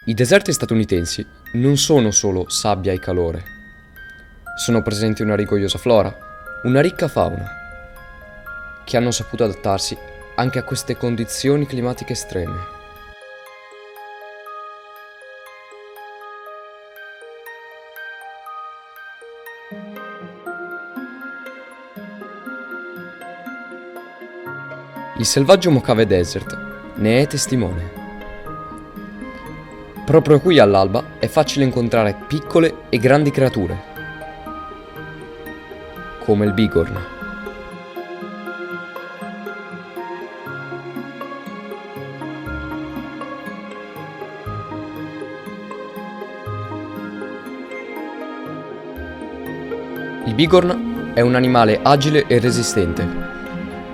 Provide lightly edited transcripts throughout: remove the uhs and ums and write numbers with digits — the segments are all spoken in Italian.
I deserti statunitensi non sono solo sabbia e calore. Sono presenti una rigogliosa flora, una ricca fauna, che hanno saputo adattarsi anche a queste condizioni climatiche estreme. Il selvaggio Mojave Desert ne è testimone. Proprio qui all'alba è facile incontrare piccole e grandi creature, come il bighorn. Il bighorn è un animale agile e resistente.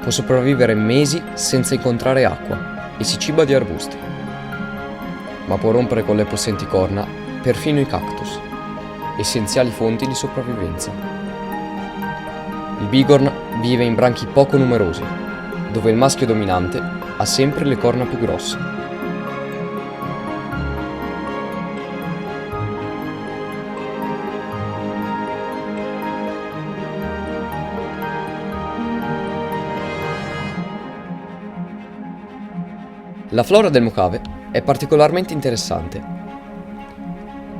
Può sopravvivere mesi senza incontrare acqua e si ciba di arbusti, ma può rompere con le possenti corna perfino i cactus, essenziali fonti di sopravvivenza. Il bighorn vive in branchi poco numerosi, dove il maschio dominante ha sempre le corna più grosse. La flora del Mojave è particolarmente interessante.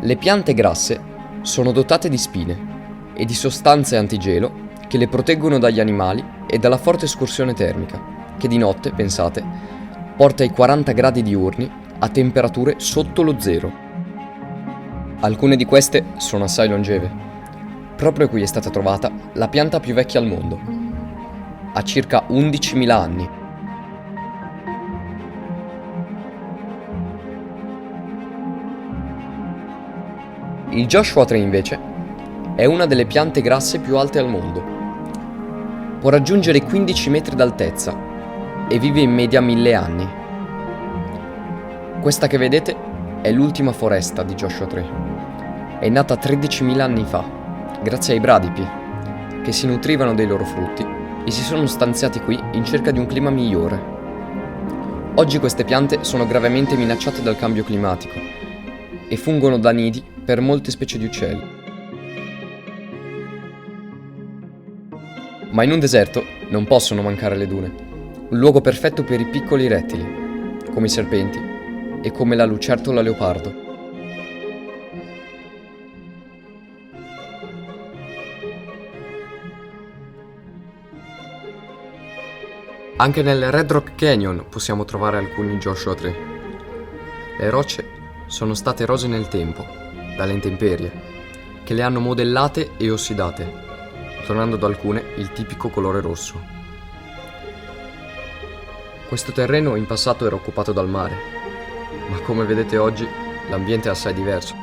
Le piante grasse sono dotate di spine e di sostanze antigelo che le proteggono dagli animali e dalla forte escursione termica, che di notte, pensate, porta ai 40 gradi diurni a temperature sotto lo zero. Alcune di queste sono assai longeve. Proprio qui è stata trovata la pianta più vecchia al mondo. Ha circa 11.000 anni. Il Joshua Tree invece è una delle piante grasse più alte al mondo. Può raggiungere 15 metri d'altezza e vive in media 1000 anni. Questa che vedete è l'ultima foresta di Joshua Tree. È nata 13.000 anni fa, grazie ai bradipi, che si nutrivano dei loro frutti e si sono stanziati qui in cerca di un clima migliore. Oggi queste piante sono gravemente minacciate dal cambio climatico e fungono da nidi per molte specie di uccelli. Ma in un deserto non possono mancare le dune, un luogo perfetto per i piccoli rettili, come i serpenti e come la lucertola leopardo. Anche nel Red Rock Canyon possiamo trovare alcuni Joshua Tree. Le rocce sono state erose nel tempo, dalle intemperie, che le hanno modellate e ossidate, tornando ad alcune il tipico colore rosso. Questo terreno in passato era occupato dal mare, ma come vedete oggi l'ambiente è assai diverso.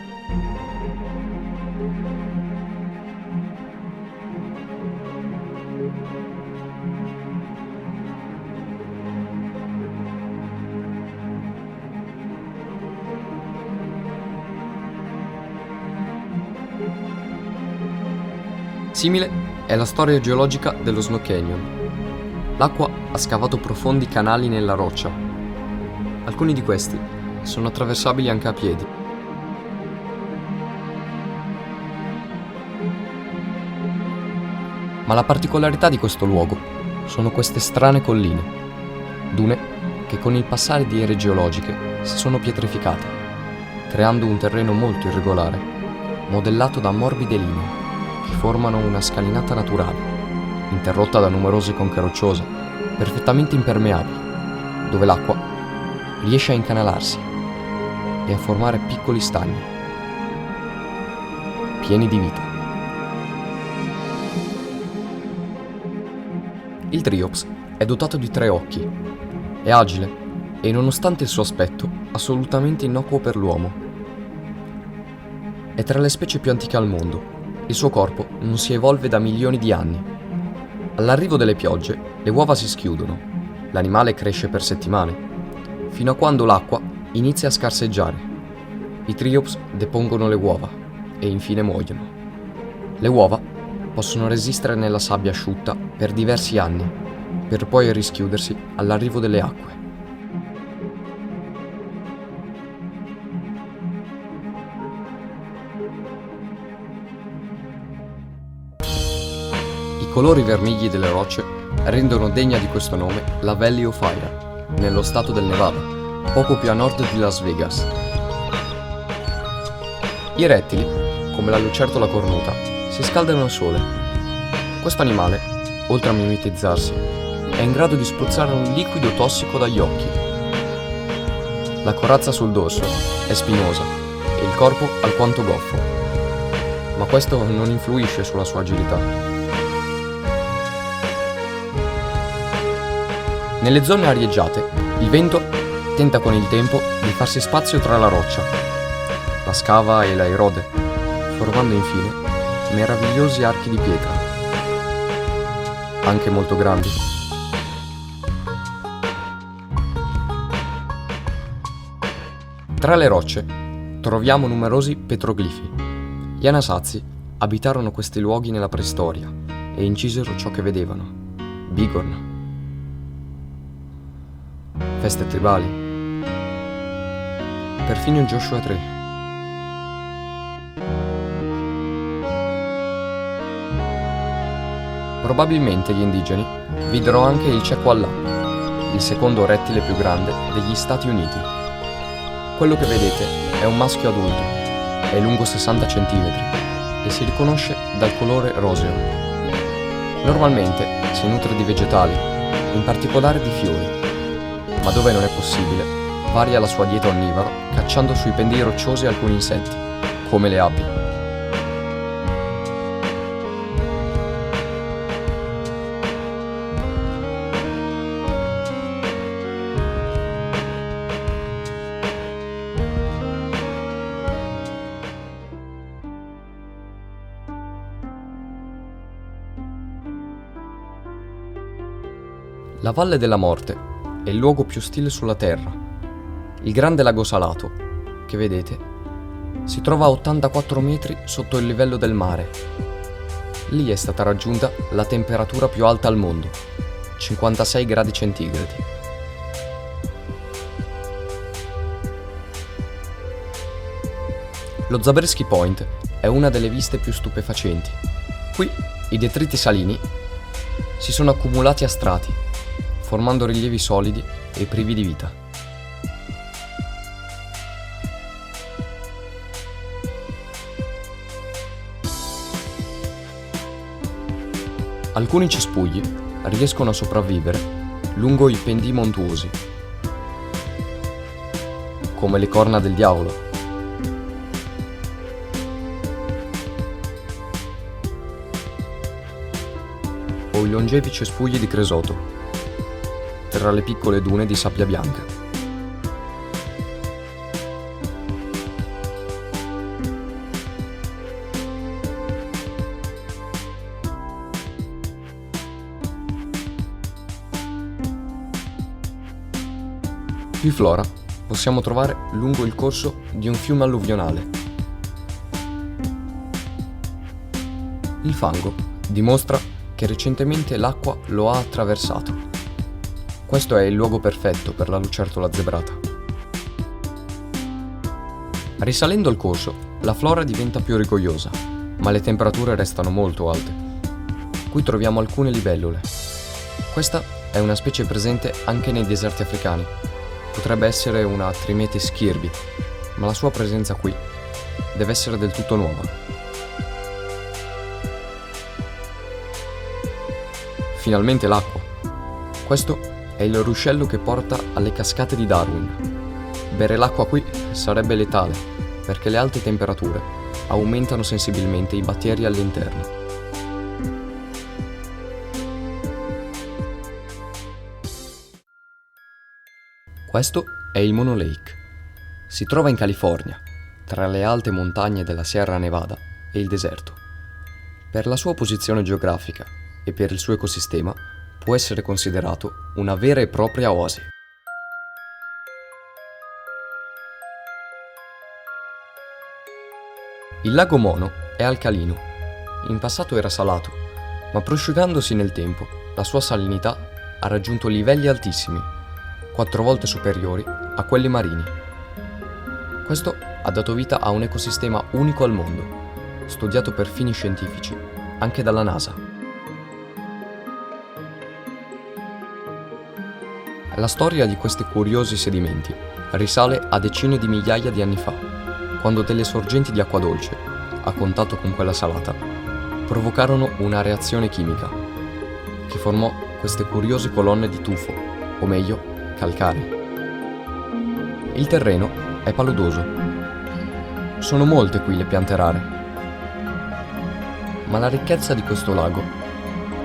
Simile è la storia geologica dello Snow Canyon. L'acqua ha scavato profondi canali nella roccia. Alcuni di questi sono attraversabili anche a piedi. Ma la particolarità di questo luogo sono queste strane colline, dune che con il passare di ere geologiche si sono pietrificate, creando un terreno molto irregolare, modellato da morbide linee che formano una scalinata naturale, interrotta da numerose conche rocciose, perfettamente impermeabili, dove l'acqua riesce a incanalarsi e a formare piccoli stagni, pieni di vita. Il Triops è dotato di 3 occhi, è agile e nonostante il suo aspetto assolutamente innocuo per l'uomo. È tra le specie più antiche al mondo. Il suo corpo non si evolve da milioni di anni. All'arrivo delle piogge, le uova si schiudono. L'animale cresce per settimane, fino a quando l'acqua inizia a scarseggiare. I Triops depongono le uova e infine muoiono. Le uova possono resistere nella sabbia asciutta per diversi anni, per poi rischiudersi all'arrivo delle acque. colori vermigli delle rocce rendono degna di questo nome la Valley of Fire, nello stato del Nevada, poco più a nord di Las Vegas. I rettili, come la lucertola cornuta, si scaldano al sole. Questo animale, oltre a mimetizzarsi, è in grado di spruzzare un liquido tossico dagli occhi. La corazza sul dorso è spinosa e il corpo alquanto goffo, ma questo non influisce sulla sua agilità. Nelle zone arieggiate, il vento tenta con il tempo di farsi spazio tra la roccia, la scava e la erode, formando infine meravigliosi archi di pietra, anche molto grandi. Tra le rocce troviamo numerosi petroglifi. Gli Anasazi abitarono questi luoghi nella preistoria e incisero ciò che vedevano: bigorna, feste tribali, perfino Joshua Tree. Probabilmente gli indigeni videro anche il Cequalà, il secondo rettile più grande degli Stati Uniti. Quello che vedete è un maschio adulto, è lungo 60 cm e si riconosce dal colore roseo. Normalmente si nutre di vegetali, in particolare di fiori, ma dove non è possibile varia la sua dieta onnivora cacciando sui pendii rocciosi alcuni insetti, come le api. La Valle della Morte è il luogo più ostile sulla Terra. Il grande lago salato, che vedete, si trova a 84 metri sotto il livello del mare. Lì è stata raggiunta la temperatura più alta al mondo, 56 gradi centigradi. Lo Zabriskie Point è una delle viste più stupefacenti. Qui i detriti salini si sono accumulati a strati, formando rilievi solidi e privi di vita. Alcuni cespugli riescono a sopravvivere lungo i pendii montuosi, come le corna del diavolo. O i longevi cespugli di cresoto, tra le piccole dune di sabbia bianca. Più flora possiamo trovare lungo il corso di un fiume alluvionale. Il fango dimostra che recentemente l'acqua lo ha attraversato. Questo è il luogo perfetto per la lucertola zebrata. Risalendo il corso, la flora diventa più rigogliosa, ma le temperature restano molto alte. Qui troviamo alcune libellule. Questa è una specie presente anche nei deserti africani. Potrebbe essere una Trimetes kirby, ma la sua presenza qui deve essere del tutto nuova. Finalmente l'acqua. Questo è il ruscello che porta alle cascate di Darwin. Bere l'acqua qui sarebbe letale, perché le alte temperature aumentano sensibilmente i batteri all'interno. Questo è il Mono Lake. Si trova in California, tra le alte montagne della Sierra Nevada e il deserto. Per la sua posizione geografica e per il suo ecosistema può essere considerato una vera e propria oasi. Il lago Mono è alcalino. In passato era salato, ma prosciugandosi nel tempo, la sua salinità ha raggiunto livelli altissimi, 4 volte superiori a quelli marini. Questo ha dato vita a un ecosistema unico al mondo, studiato per fini scientifici anche dalla NASA. La storia di questi curiosi sedimenti risale a decine di migliaia di anni fa, quando delle sorgenti di acqua dolce, a contatto con quella salata, provocarono una reazione chimica che formò queste curiose colonne di tufo, o meglio, calcare. Il terreno è paludoso. Sono molte qui le piante rare. Ma la ricchezza di questo lago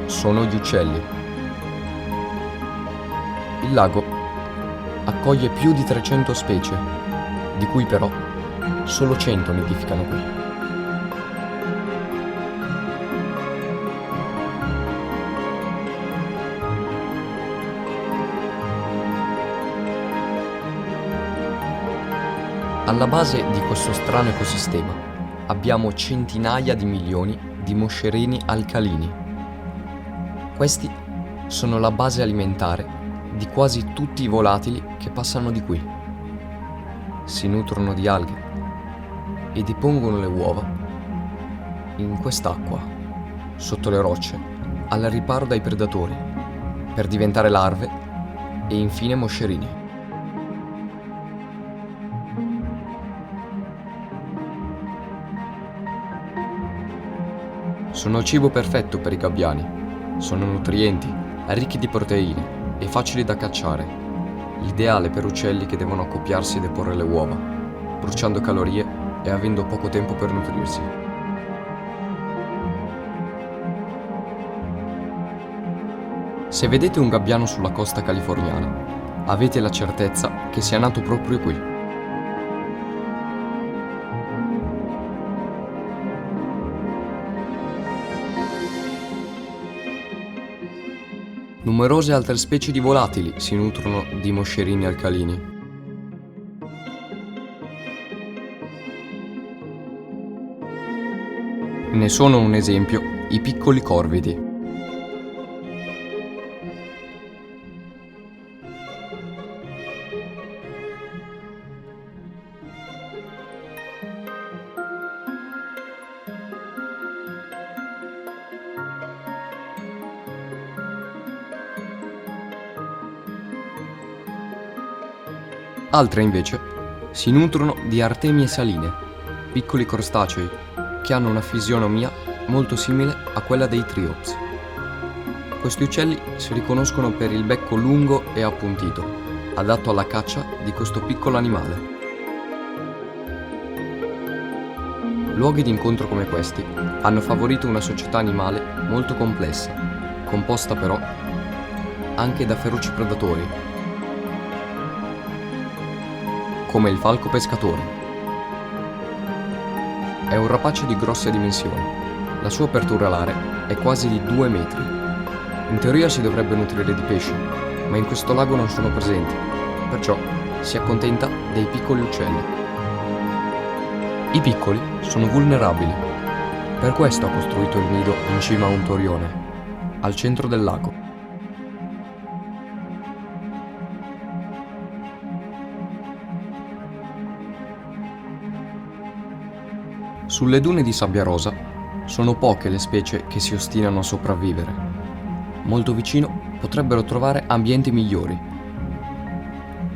sono gli uccelli. Il lago accoglie più di 300 specie, di cui però solo 100 nidificano qui. Alla base di questo strano ecosistema abbiamo centinaia di milioni di moscerini alcalini. Questi sono la base alimentare di quasi tutti i volatili che passano di qui. Si nutrono di alghe e depongono le uova in quest'acqua, sotto le rocce, al riparo dai predatori, per diventare larve e infine moscerini. Sono il cibo perfetto per i gabbiani. Sono nutrienti, ricchi di proteine e facili da cacciare. L'ideale per uccelli che devono accoppiarsi e deporre le uova, bruciando calorie e avendo poco tempo per nutrirsi. Se vedete un gabbiano sulla costa californiana, avete la certezza che sia nato proprio qui. Numerose altre specie di volatili si nutrono di moscerini alcalini. Ne sono un esempio i piccoli corvidi. Altre invece si nutrono di artemie saline, piccoli crostacei che hanno una fisionomia molto simile a quella dei triops. Questi uccelli si riconoscono per il becco lungo e appuntito, adatto alla caccia di questo piccolo animale. Luoghi di incontro come questi hanno favorito una società animale molto complessa, composta però anche da feroci predatori, come il falco pescatore. È un rapace di grosse dimensioni. La sua apertura alare è quasi di 2 metri. In teoria si dovrebbe nutrire di pesci, ma in questo lago non sono presenti, perciò si accontenta dei piccoli uccelli. I piccoli sono vulnerabili. Per questo ha costruito il nido in cima a un torrione, al centro del lago. Sulle dune di sabbia rosa sono poche le specie che si ostinano a sopravvivere. Molto vicino potrebbero trovare ambienti migliori,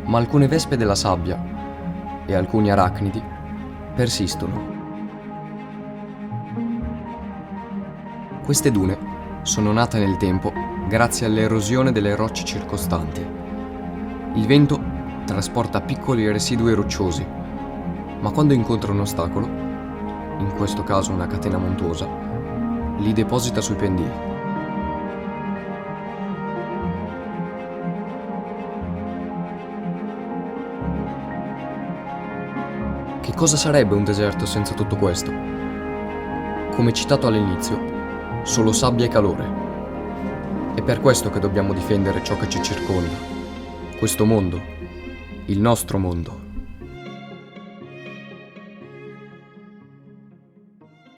ma alcune vespe della sabbia e alcuni arachnidi persistono. Queste dune sono nate nel tempo grazie all'erosione delle rocce circostanti. Il vento trasporta piccoli residui rocciosi, ma quando incontra un ostacolo, in questo caso una catena montuosa, li deposita sui pendii. Che cosa sarebbe un deserto senza tutto questo? Come citato all'inizio, solo sabbia e calore. È per questo che dobbiamo difendere ciò che ci circonda, questo mondo, il nostro mondo.